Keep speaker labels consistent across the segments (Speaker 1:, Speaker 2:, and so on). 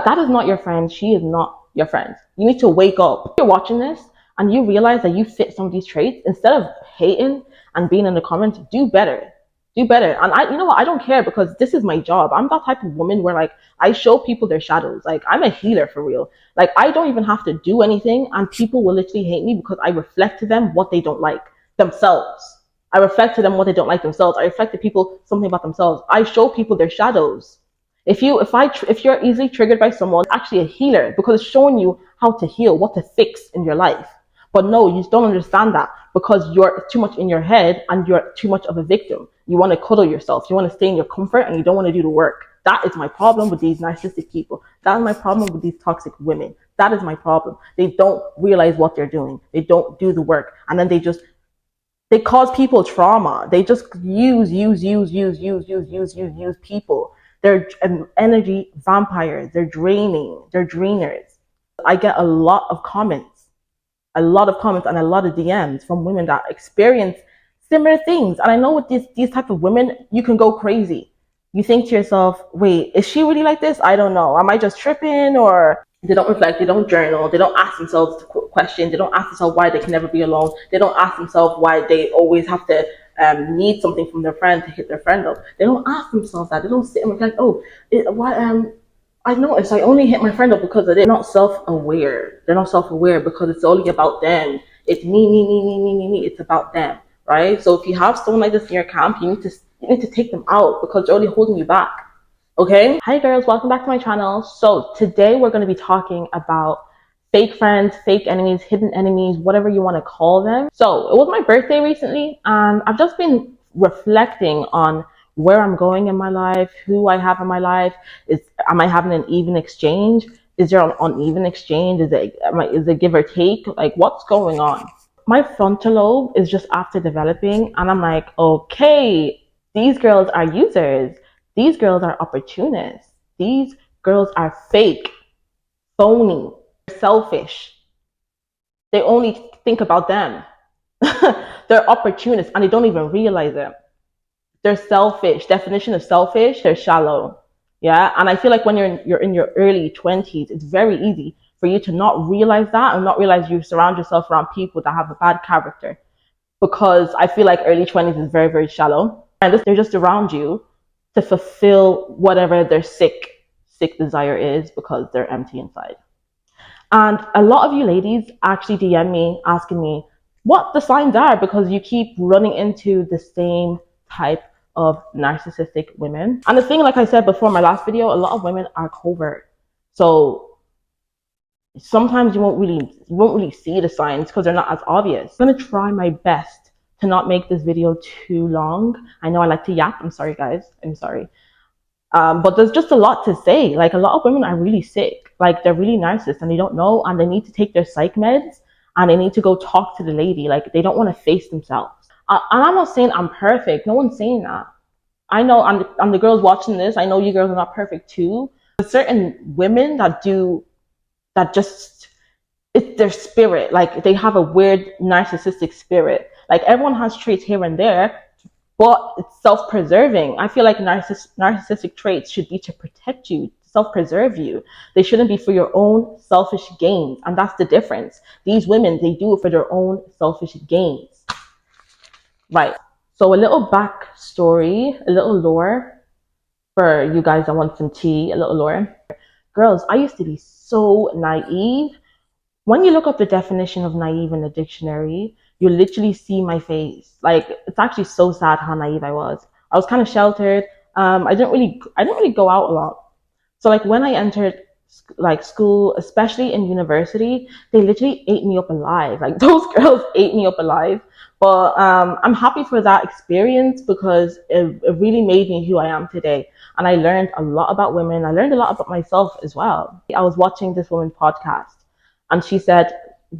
Speaker 1: That is not your friend. She is not your friend. You need to wake up. If you're watching this and you realize that you fit some of these traits, instead of hating and being in the comments, do better. Do better. And you know what? I don't care, because this is my job. I'm that type of woman where, like, I show people their shadows. Like, I'm a healer for real. Like, I don't even have to do anything, and people will literally hate me because I reflect to them what they don't like themselves. I reflect to them what they don't like themselves. I reflect to people something about themselves. I show people their shadows. If you're easily triggered by someone, it's actually a healer, because it's showing you how to heal, what to fix in your life. But no, you don't understand that, because you're too much in your head and you're too much of a victim. You want to cuddle yourself. You want to stay in your comfort and you don't want to do the work. That is my problem with these narcissistic people. That is my problem with these toxic women. That is my problem. They don't realize what they're doing. They don't do the work. And then they cause people trauma. They just use people. They're energy vampires. They're draining. They're drainers. I get a lot of comments and a lot of DMs from women that experience similar things. And I know with these type of women, you can go crazy. You think to yourself, wait, is she really like this? I don't know. Am I just tripping? Or they don't reflect, they don't journal, they don't ask themselves questions, they don't ask themselves why they can never be alone, they don't ask themselves why they always have to need something from their friend to hit their friend up. They don't ask themselves that. They don't sit and reflect, I noticed I only hit my friend up because of it. They're not self-aware. They're not self-aware because it's only about them. It's me. It's about them, right? So if you have someone like this in your camp, you need to take them out, because they're only holding you back. Okay? Hi girls, welcome back to my channel. So today we're going to be talking about fake friends, fake enemies, hidden enemies, whatever you want to call them. So it was my birthday recently, and I've just been reflecting on where I'm going in my life, who I have in my life. Am I having an even exchange? Is there an uneven exchange? Is it give or take? Like, what's going on? My frontal lobe is just after developing, and I'm like, okay, these girls are users. These girls are opportunists. These girls are fake, phony, selfish. They only think about them. They're opportunists and they don't even realize it. They're selfish. Definition of selfish, they're shallow. Yeah. And I feel like when you're in your early 20s, it's very easy for you to not realize that, and not realize you surround yourself around people that have a bad character. Because I feel like early 20s is very, very shallow. And they're just around you to fulfill whatever their sick desire is, because they're empty inside. And a lot of you ladies actually DM me asking me what the signs are, because you keep running into the same type of narcissistic women. And the thing, like I said before in my last video, a lot of women are covert. So sometimes you won't really see the signs because they're not as obvious. I'm gonna try my best to not make this video too long. I know I like to yap. I'm sorry, guys. I'm sorry. But there's just a lot to say. Like, a lot of women are really sick. Like, they're really narcissists and they don't know, and they need to take their psych meds, and they need to go talk to the lady. Like, they don't want to face themselves. And I'm not saying I'm perfect. No one's saying that. I know I'm the girls watching this. I know you girls are not perfect too. There's certain women that just, it's their spirit. Like, they have a weird narcissistic spirit. Like, everyone has traits here and there, but it's self-preserving. I feel like narcissistic traits should be to protect you, self-preserve you. They shouldn't be for your own selfish gains. And that's the difference. These women, they do it for their own selfish gains. Right. So a little backstory, a little lore for you guys that want some tea, a little lore. Girls, I used to be so naive. When you look up the definition of naive in the dictionary, you literally see my face. Like, it's actually so sad how naive I was. I was kind of sheltered. I didn't really go out a lot. So like, when I entered like school, especially in university, they literally ate me up alive. Like, those girls ate me up alive. But I'm happy for that experience, because it really made me who I am today. And I learned a lot about women. I learned a lot about myself as well. I was watching this woman's podcast, and she said,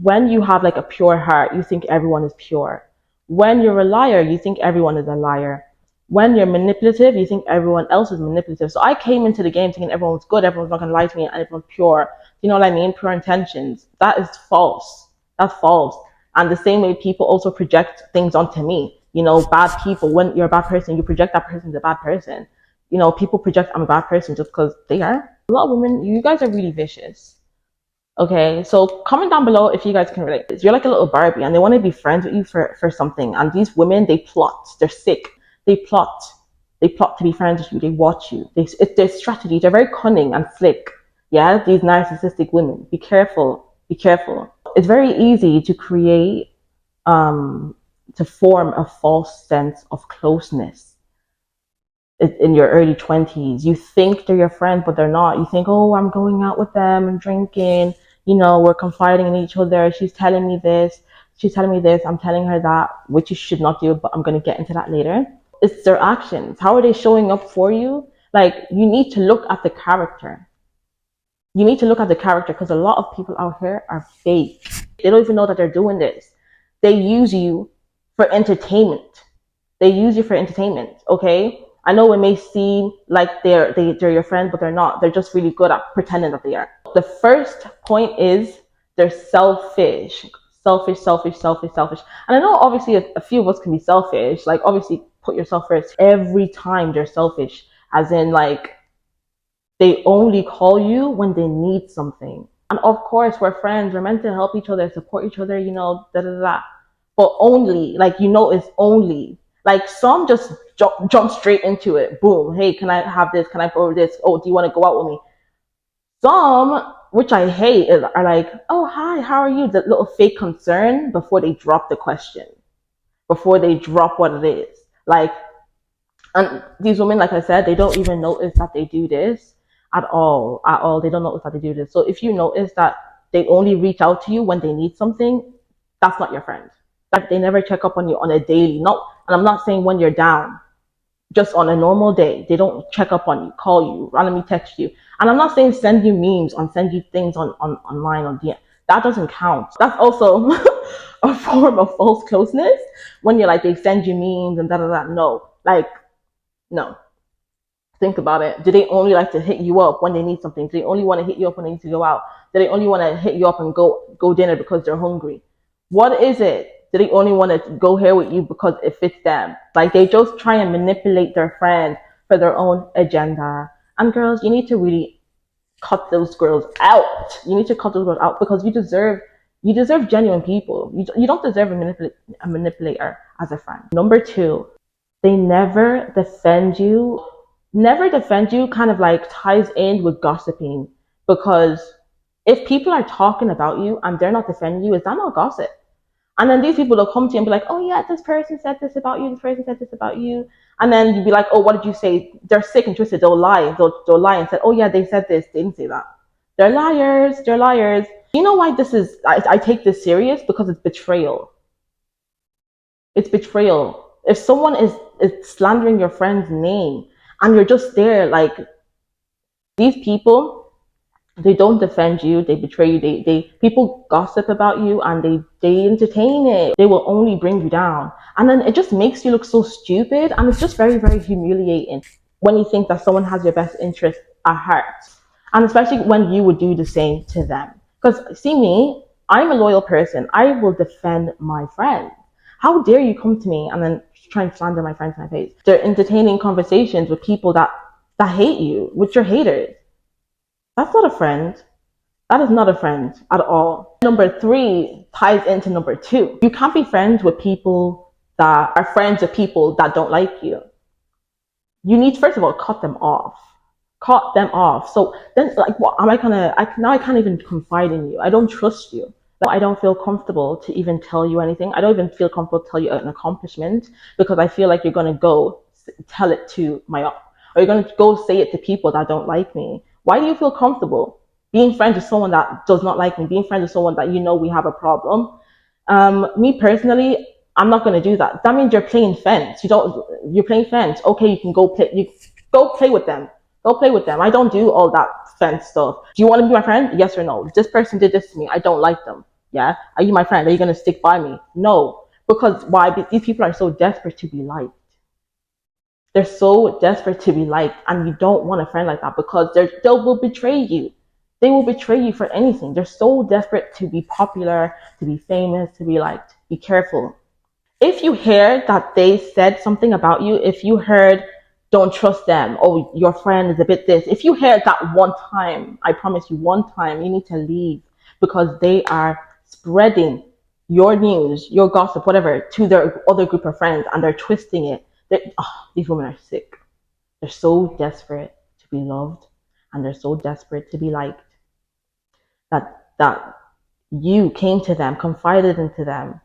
Speaker 1: when you have like a pure heart, you think everyone is pure. When you're a liar, you think everyone is a liar. When you're manipulative, you think everyone else is manipulative. So I came into the game thinking everyone's good, everyone's not going to lie to me, and everyone's pure. You know what I mean? Pure intentions. That is false. That's false. And the same way people also project things onto me. You know, bad people. When you're a bad person, you project that person's a bad person. You know, people project I'm a bad person just because they are. A lot of women, you guys are really vicious. Okay, so comment down below if you guys can relate. You're like a little Barbie and they want to be friends with you for something. And these women, they plot. They're sick. They plot. They plot to be friends with you. They watch you. It's their strategy. They're very cunning and slick. Yeah, these narcissistic women. Be careful. Be careful. It's very easy to create, to form a false sense of closeness in your early 20s. You think they're your friend, but they're not. You think, oh, I'm going out with them and drinking. You know, we're confiding in each other. She's telling me this. She's telling me this. I'm telling her that, which you should not do, but I'm going to get into that later. It's their actions. How are they showing up for you? Like, you need to look at the character. You need to look at the character because a lot of people out here are fake. They don't even know that they're doing this. They use you for entertainment. They use you for entertainment, okay? I know it may seem like they're your friend, but they're not. They're just really good at pretending that they are. The first point is they're selfish. Selfish. And I know obviously a few of us can be selfish. Like obviously put yourself first. Every time they're selfish, as in like they only call you when they need something. And of course, we're friends. We're meant to help each other, support each other, you know, da da da. But only, like, you know, it's only. Like some just jump straight into it. Boom. Hey, can I have this? Can I borrow this? Oh, do you want to go out with me? Some, which I hate, are like, oh, hi, how are you? The little fake concern before they drop the question, before they drop what it is. Like, and these women, like I said, they don't even notice that they do this at all. At all. They don't notice that they do this. So if you notice that they only reach out to you when they need something, that's not your friend. Like they never check up on you on a daily. No, and I'm not saying when you're down, just on a normal day. They don't check up on you, call you, randomly text you. And I'm not saying send you memes on send you things on online on DM. That doesn't count. That's also a form of false closeness when you're like they send you memes and da da da. No, like no. Think about it. Do they only like to hit you up when they need something? Do they only want to hit you up when they need to go out? Do they only want to hit you up and go dinner because they're hungry? What is it? Do they only want to go here with you because it fits them? Like they just try and manipulate their friend for their own agenda. And girls, you need to really cut those girls out. You need to cut those girls out because you deserve genuine people. You don't deserve a manipulator as a friend. Number 2, they never defend you. Never defend you kind of like ties in with gossiping, because if people are talking about you and they're not defending you, is that not gossip? And then these people will come to you and be like, oh yeah, this person said this about you, this person said this about you. And then you'd be like, oh, what did you say? They're sick and twisted. They'll lie. They'll lie and say, oh yeah, they said this. They didn't say that. They're liars. They're liars. You know why this is, I take this serious? Because it's betrayal. It's betrayal. If someone is slandering your friend's name and you're just there, like these people, they don't defend you, they betray you, they people gossip about you and they entertain it. They will only bring you down. And then it just makes you look so stupid, and it's just very, very humiliating when you think that someone has your best interest at heart. And especially when you would do the same to them. Because see me, I'm a loyal person. I will defend my friend. How dare you come to me and then try and slander my friends in my face? They're entertaining conversations with people that hate you, with your haters. That's not a friend. That is not a friend at all. Number 3 ties into number 2. You can't be friends with people that are friends with people that don't like you. You need, first of all, cut them off. Cut them off. So then, like, what am I gonna? Now I can't even confide in you. I don't trust you. I don't feel comfortable to even tell you anything. I don't even feel comfortable to tell you an accomplishment because I feel like you're gonna go tell it to or you're gonna go say it to people that don't like me. Why do you feel comfortable being friends with someone that does not like me, being friends with someone that you know we have a problem? Me personally, I'm not going to do that. That means you're playing fence. You're playing fence. Okay, you can go play with them. Go play with them. I don't do all that fence stuff. Do you want to be my friend? Yes or no? This person did this to me. I don't like them. Yeah? Are you my friend? Are you going to stick by me? No. Because why? These people are so desperate to be liked. They're so desperate to be liked, and you don't want a friend like that because they will betray you. They will betray you for anything. They're so desperate to be popular, to be famous, to be liked. Be careful. If you hear that they said something about you, if you heard Don't trust them. Oh, your friend is a bit this. If you hear that one time, I promise you, one time, you need to leave, because they are spreading your news, your gossip, whatever, to their other group of friends, and they're twisting it. These women are sick. They're so desperate to be loved, and they're so desperate to be liked, that you came to them, confided into them,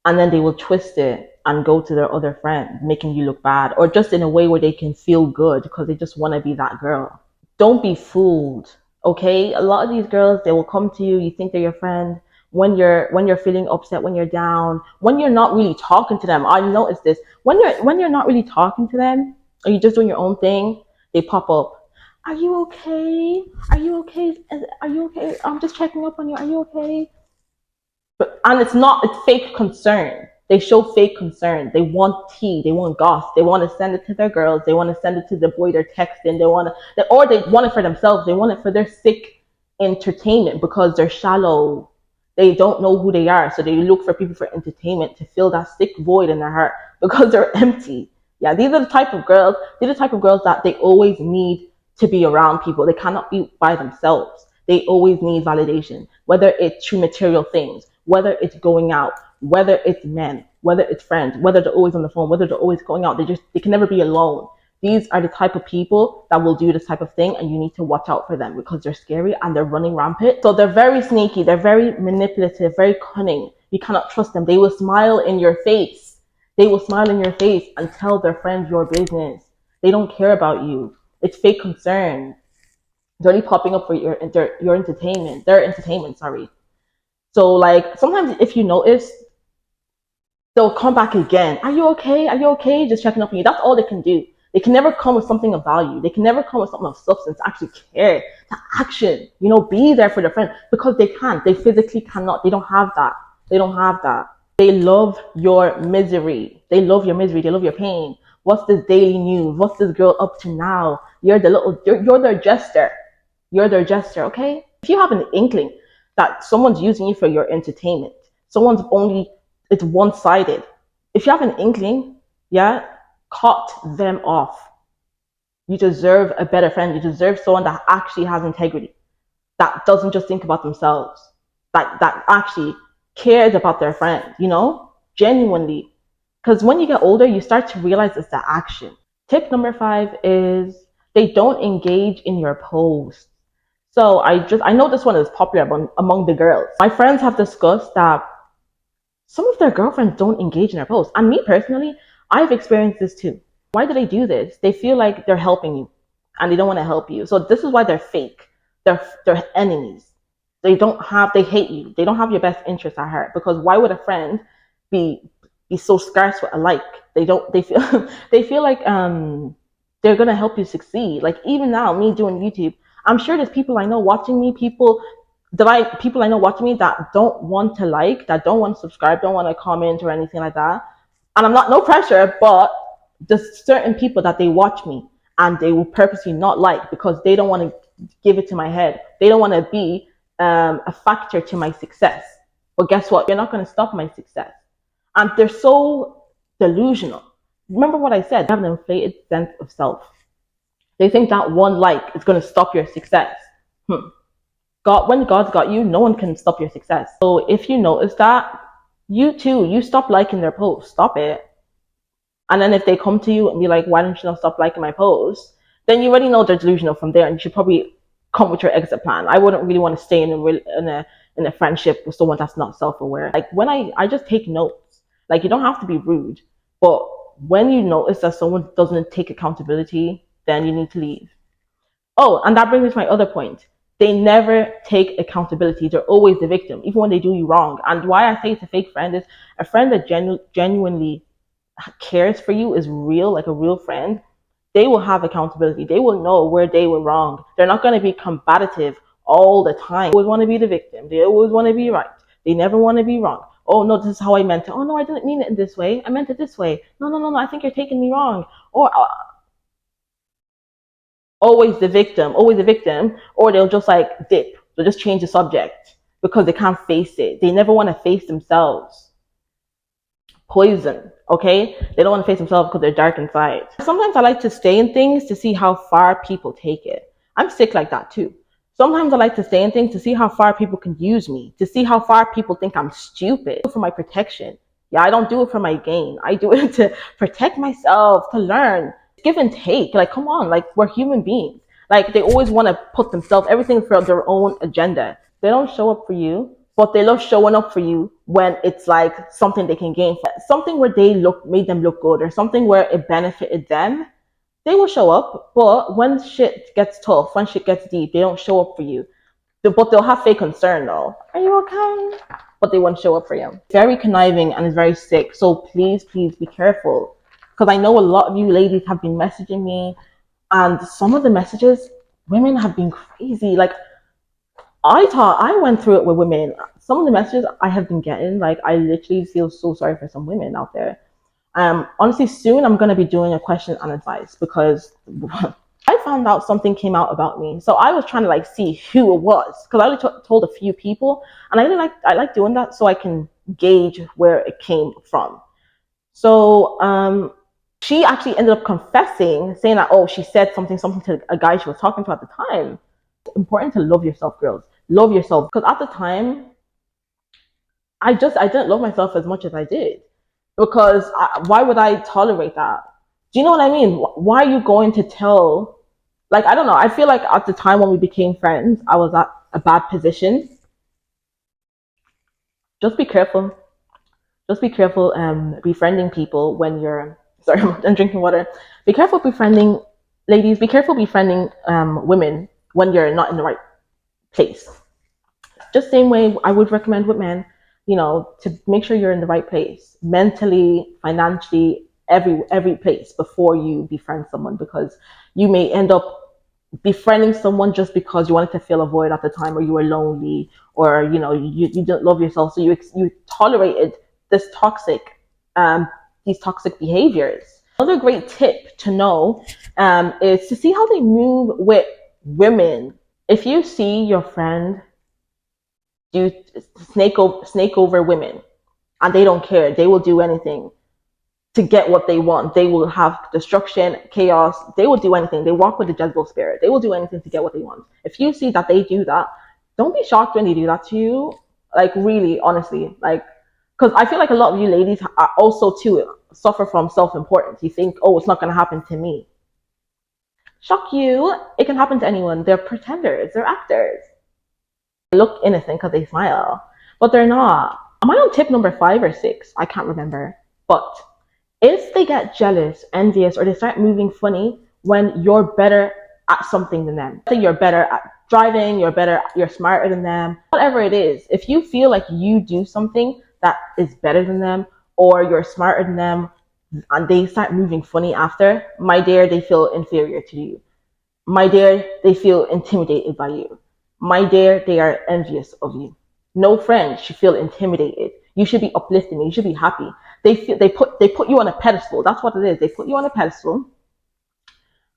Speaker 1: and then they will twist it and go to their other friend, making you look bad, or just in a way where they can feel good because they just want to be that girl. Don't be fooled, okay? A lot of these girls, they will come to you, you think they're your friend, when you're feeling upset, when you're down, when you're not really talking to them. I noticed this. When you're not really talking to them, or you're just doing your own thing, they pop up. Are you okay? Are you okay? Are you okay? I'm just checking up on you. Are you okay? And it's fake concern. They show fake concern. They want tea. They want goss. They want to send it to their girls. They want to send it to the boy they're texting. Or they want it for themselves. They want it for their sick entertainment, because they're shallow. They don't know who they are, so they look for people for entertainment to fill that sick void in their heart because they're empty. Yeah, these are the type of girls. These are the type of girls that they always need to be around people. They cannot be by themselves. They always need validation, whether it's through material things, whether it's going out, whether it's men, whether it's friends, whether they're always on the phone, whether they're always going out. They can never be alone. These are the type of people that will do this type of thing, and you need to watch out for them because they're scary and they're running rampant. So they're very sneaky, they're very manipulative, very cunning. You cannot trust them. They will smile in your face. They will smile in your face and tell their friends your business. They don't care about you. It's fake concern. They're only popping up for your entertainment. Their entertainment, sorry. So like sometimes if you notice, they'll come back again. Are you okay? Are you okay? Just checking up on you. That's all they can do. They can never come with something of value. They can never come with something of substance, to actually care, to action, be there for their friend, because they can't. They physically cannot. They don't have that. They don't have that. They love your misery. They love your misery. They love your pain. What's this daily news? What's this girl up to now? You're their jester. You're their jester, okay? If you have an inkling that someone's using you for your entertainment, it's one-sided. If you have an inkling, yeah, cut them off. You deserve a better friend. You deserve someone that actually has integrity, that doesn't just think about themselves, that actually cares about their friend, genuinely. Because when you get older, you start to realize it's the action. Tip number 5 is they don't engage in your posts. So I know this one is popular among the girls. My friends have discussed that some of their girlfriends don't engage in their posts. And me personally, I've experienced this too. Why do they do this? They feel like they're helping you and they don't want to help you. So this is why they're fake. They're enemies. They hate you. They don't have your best interest at heart, because why would a friend be so scarce with a like? They feel like they're gonna help you succeed. Like even now, me doing YouTube, I'm sure there's people I know watching me, people I know watching me that don't want to like, that don't want to subscribe, don't want to comment or anything like that. And I'm not, no pressure, but there's certain people that they watch me and they will purposely not like because they don't want to give it to my head. They don't want to be a factor to my success. But guess what? You're not going to stop my success. And they're so delusional. Remember what I said, they have an inflated sense of self. They think that one like is going to stop your success. When God's got you, no one can stop your success. So if you notice that, you stop liking their posts. Stop it. And then if they come to you and be like, why don't you not stop liking my posts? Then you already know they're delusional from there, and you should probably come with your exit plan. I wouldn't really want to stay in a friendship with someone that's not self-aware. Like when I just take notes. Like you don't have to be rude, but when you notice that someone doesn't take accountability, then you need to leave. Oh, and that brings me to my other point. They never take accountability. They're always the victim, even when they do you wrong. And why I say it's a fake friend is a friend that genuinely cares for you, is real, like a real friend. They will have accountability. They will know where they were wrong. They're not going to be combative all the time. They always want to be the victim. They always want to be right. They never want to be wrong. Oh no, this is how I meant it. Oh no, I didn't mean it in this way. I meant it this way. No, I think you're taking me wrong. Or always the victim, or they'll just like dip. They'll just change the subject because they can't face it. They never want to face themselves. poison. Okay, they don't want to face themselves because they're dark inside. Sometimes I like to stay in things to see how far people take it. I'm sick like that too. Sometimes I like to stay in things to see how far people can use me, to see how far people think I'm stupid. For my protection. Yeah, I don't do it for my gain. I do it to protect myself, to learn. Give and take. Like, come on, like, we're human beings. Like, they always want to put themselves, everything for their own agenda. They don't show up for you, but they love showing up for you when it's like something they can gain, something where they made them look good, or something where it benefited them. They will show up, but when shit gets tough, when shit gets deep, they don't show up for you. But they'll have fake concern though. Are you okay? But they won't show up for you. Very conniving and is very sick. So please, please be careful. Because I know a lot of you ladies have been messaging me, and some of the messages, women have been crazy. Like, I thought I went through it with women. Some of the messages I have been getting, like, I literally feel so sorry for some women out there. Honestly, soon I'm going to be doing a question and advice, because I found out something came out about me. So I was trying to like see who it was, because I only told a few people, and I like doing that so I can gauge where it came from. So she actually ended up confessing, saying that, oh, she said something to a guy she was talking to at the time. It's important to love yourself, girls. Love yourself, because at the time I didn't love myself as much as I did, because why would I tolerate that? Do you know what I mean? Why are you going to tell? Like, I don't know. I feel like at the time when we became friends, I was at a bad position. Just be careful. Just be careful befriending people when you're, sorry, I'm drinking water. Be careful befriending, ladies, be careful befriending women when you're not in the right place. Just same way I would recommend with men, to make sure you're in the right place, mentally, financially, every place before you befriend someone, because you may end up befriending someone just because you wanted to fill a void at the time, or you were lonely, or you didn't love yourself, so you tolerated this these toxic behaviors. Another great tip to know is to see how they move with women. If you see your friend do snake over women, and they don't care, they will do anything to get what they want. They will have destruction, chaos. They will do anything. They walk with the Jezebel spirit. They will do anything to get what they want. If you see that they do that, don't be shocked when they do that to you. Like, really, honestly, like, because I feel like a lot of you ladies are also too suffer from self-importance. You think, oh, it's not going to happen to me. Shock you. It can happen to anyone. They're pretenders. They're actors. They look innocent because they smile, but they're not. Am I on tip number 5 or 6? I can't remember. But if they get jealous, envious, or they start moving funny when you're better at something than them, say you're better at driving, you're smarter than them, whatever it is, if you feel like you do something that is better than them, or you're smarter than them, and they start moving funny after, my dear, they feel inferior to you. My dear, they feel intimidated by you. My dear, they are envious of you. No friend should feel intimidated. You should be uplifting. You should be happy. They put you on a pedestal. That's what it is. They put you on a pedestal,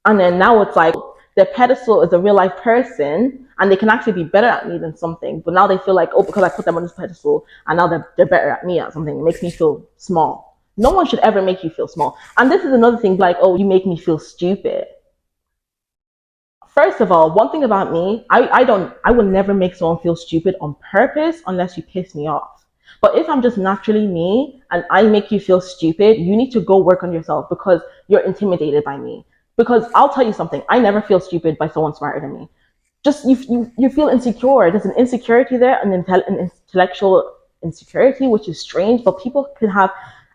Speaker 1: and then now it's like the pedestal is a real life person, and they can actually be better at me than something. But now they feel like, oh, because I put them on this pedestal, and now they're better at me at something. It makes me feel small. No one should ever make you feel small. And this is another thing, like, oh, you make me feel stupid. First of all, one thing about me, I would never make someone feel stupid on purpose unless you piss me off. But if I'm just naturally me and I make you feel stupid, you need to go work on yourself, because you're intimidated by me. Because I'll tell you something, I never feel stupid by someone smarter than me. Just you feel insecure. There's an insecurity there, an intellectual insecurity, which is strange, but people can have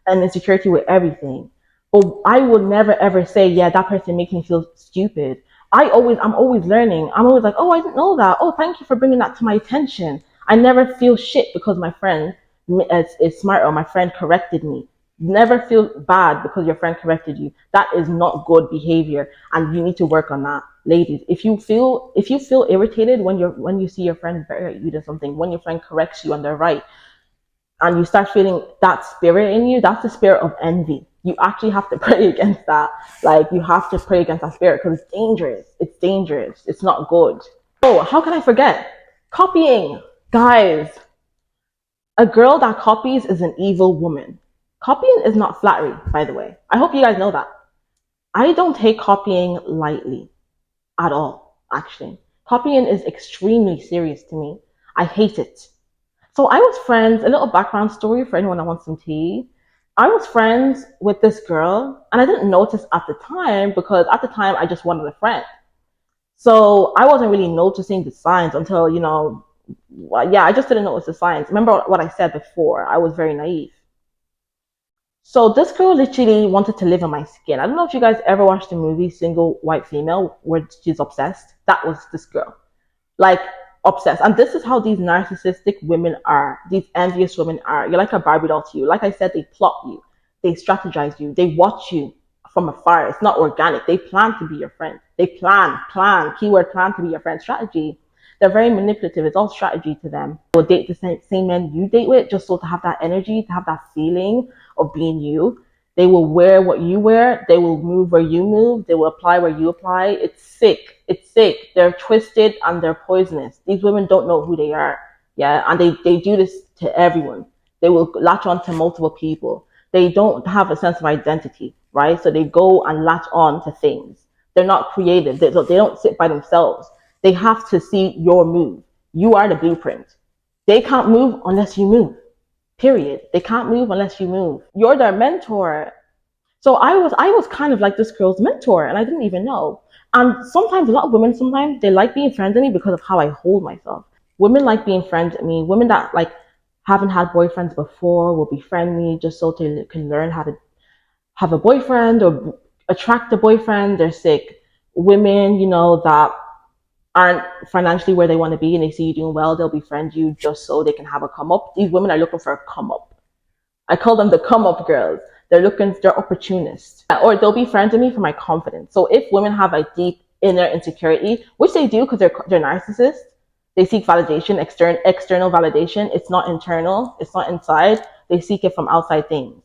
Speaker 1: an insecurity with everything. But I would never ever say, yeah, that person makes me feel stupid. I'm always learning. I'm always like, oh, I didn't know that. Oh, thank you for bringing that to my attention. I never feel shit because my friend is smart, or my friend corrected me. Never feel bad because your friend corrected you. That is not good behavior, and you need to work on that, ladies. If you feel irritated when you see your friend better at you than something, when your friend corrects you and they're right, and you start feeling that spirit in you, that's the spirit of envy. You actually have to pray against that. Like, you have to pray against that spirit, because it's dangerous. It's dangerous. It's not good. Oh, how can I forget? Copying. Guys, a girl that copies is an evil woman. Copying is not flattery, by the way. I hope you guys know that. I don't take copying lightly at all, actually. Copying is extremely serious to me. I hate it. So I was friends, a little background story for anyone that wants some tea. I was friends with this girl, and I didn't notice at the time because at the time I just wanted a friend. So I wasn't really noticing the signs until, yeah, I just didn't notice the signs. Remember what I said before? I was very naive. So this girl literally wanted to live in my skin. I don't know if you guys ever watched the movie Single White Female where she's obsessed. That was this girl. Like obsessed. And this is how these narcissistic women are. These envious women are. You're like a Barbie doll to you. Like I said, they plot you. They strategize you. They watch you from afar. It's not organic. They plan to be your friend. They plan, keyword plan to be your friend. Strategy. They're very manipulative. It's all strategy to them. They'll date the same men you date with just so to have that energy, to have that feeling of being you. They will wear what you wear. They will move where you move. They will apply where you apply. It's sick. It's sick. They're twisted and they're poisonous. These women don't know who they are. Yeah. And they do this to everyone. They will latch on to multiple people. They don't have a sense of identity, right? So they go and latch on to things. They're not creative. They don't sit by themselves. They have to see your move. You are the blueprint. They can't move unless you move. Period. They can't move unless you move. You're their mentor. So I was kind of like this girl's mentor and I didn't even know. And sometimes a lot of women sometimes they like being friends with me because of how I hold myself. Women like being friends with me. Women that like haven't had boyfriends before will befriend me just so they can learn how to have a boyfriend or attract a boyfriend. They're sick. Women, that aren't financially where they want to be and they see you doing well, they'll befriend you just so they can have a come up. These women are looking for a come up. I call them the come up girls. They're opportunists. Or they'll be friends with me for my confidence. So if women have a deep inner insecurity, which they do because they're narcissists, they seek validation, external validation. It's not internal. It's not inside. They seek it from outside things.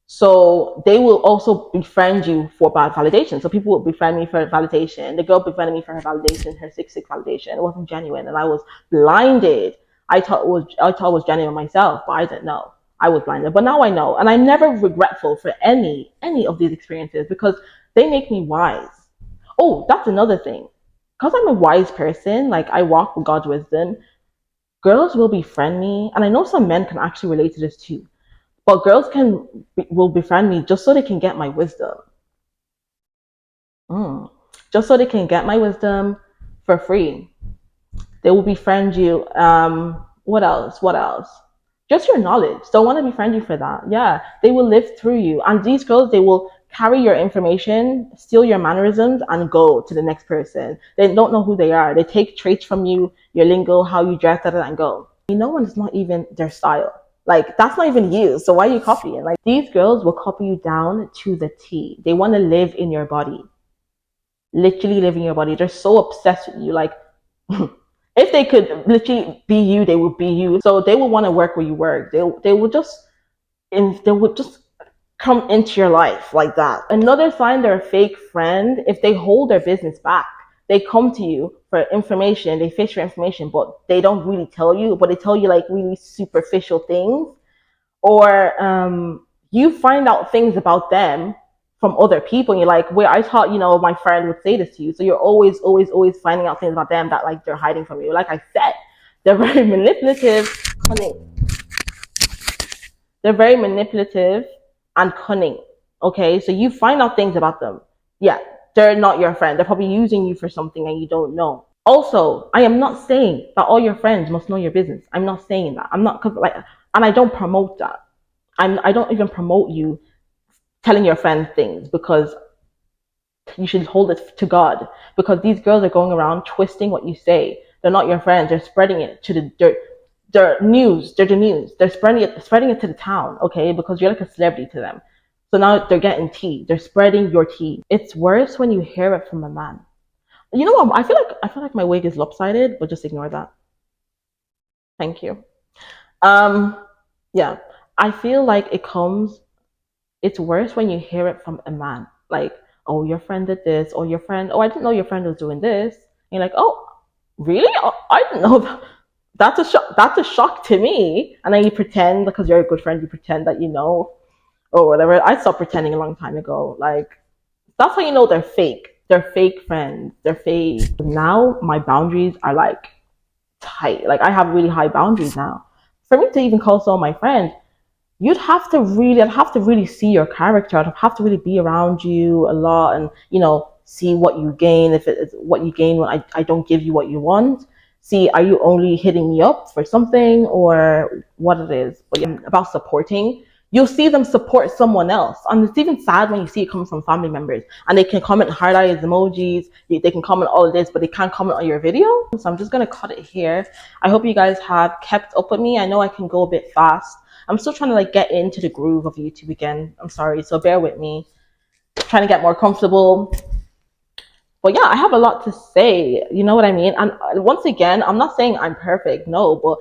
Speaker 1: So they will also befriend you for bad validation. So people will befriend me for validation. The girl befriended me for her validation, her sick validation. It wasn't genuine, and I was blinded. I thought it was genuine myself, but I didn't know. I was blinded, but now I know, and I'm never regretful for any of these experiences because they make me wise. Oh, that's another thing. Because I'm a wise person, like I walk with God's wisdom. Girls will befriend me, and I know some men can actually relate to this too. But girls will befriend me just so they can get my wisdom. Just so they can get my wisdom for free. They will befriend you. What else? What else? Just your knowledge. They want to befriend you for that. Yeah. They will live through you. And these girls, they will carry your information, steal your mannerisms, and go to the next person. They don't know who they are. They take traits from you, your lingo, how you dress, and go. When it's not even their style. Like, that's not even you. So why are you copying? Like, these girls will copy you down to the T. They want to live in your body. Literally live in your body. They're so obsessed with you. Like, if they could literally be you, they would be you. So they will want to work where you work. They would just come into your life like that. Another sign they're a fake friend, if they hold their business back. They come to you for information, they fish for information, but they don't really tell you, but they tell you like really superficial things. Or you find out things about them from other people and you're like, wait, I thought, my friend would say this to you. So you're always finding out things about them that like they're hiding from you. Like I said, they're very manipulative, cunning. They're very manipulative and cunning. Okay, so you find out things about them. Yeah, they're not your friend. They're probably using you for something and you don't know. Also, I am not saying that all your friends must know your business. I'm not saying that. I'm not, and I don't promote that. I don't even promote you telling your friends things because you should hold it to God. Because these girls are going around twisting what you say. They're not your friends. They're spreading it to they're news. They're the news. They're spreading it to the town. Okay, because you're like a celebrity to them. So now they're getting tea. They're spreading your tea. It's worse when you hear it from a man. You know what? I feel like my wig is lopsided, but just ignore that. Thank you. Yeah. I feel like it's worse when you hear it from a man. Like, oh, your friend did this, or I didn't know your friend was doing this. And you're like, oh, really? Oh, I didn't know that. That's a shock to me. And then you pretend because you're a good friend, you pretend that you know or whatever. I stopped pretending a long time ago. Like that's how you know they're fake. They're fake friends. They're fake. Now my boundaries are like tight. Like I have really high boundaries now. For me to even call someone my friend, I'd have to really see your character. I'd have to really be around you a lot and, see what you gain. If it's what you gain when I don't give you what you want. See, are you only hitting me up for something or what it is? But yeah, about supporting, you'll see them support someone else. And it's even sad when you see it coming from family members and they can comment heart eyes emojis, they can comment all of this, but they can't comment on your video. So I'm just going to cut it here. I hope you guys have kept up with me. I know I can go a bit fast. I'm still trying to like get into the groove of YouTube again. I'm sorry, so bear with me. Trying to get more comfortable. But yeah, I have a lot to say. You know what I mean? And once again, I'm not saying I'm perfect, no, but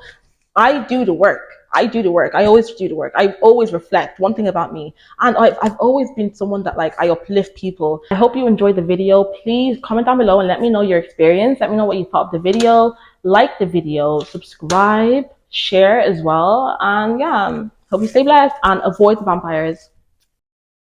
Speaker 1: I do the work. I do the work. I always do the work. I always reflect. One thing about me, and I've always been someone that like I uplift people. I hope you enjoyed the video. Please comment down below and let me know your experience. Let me know what you thought of the video. Like the video, subscribe, share as well, and yeah, hope you stay blessed and avoid the vampires.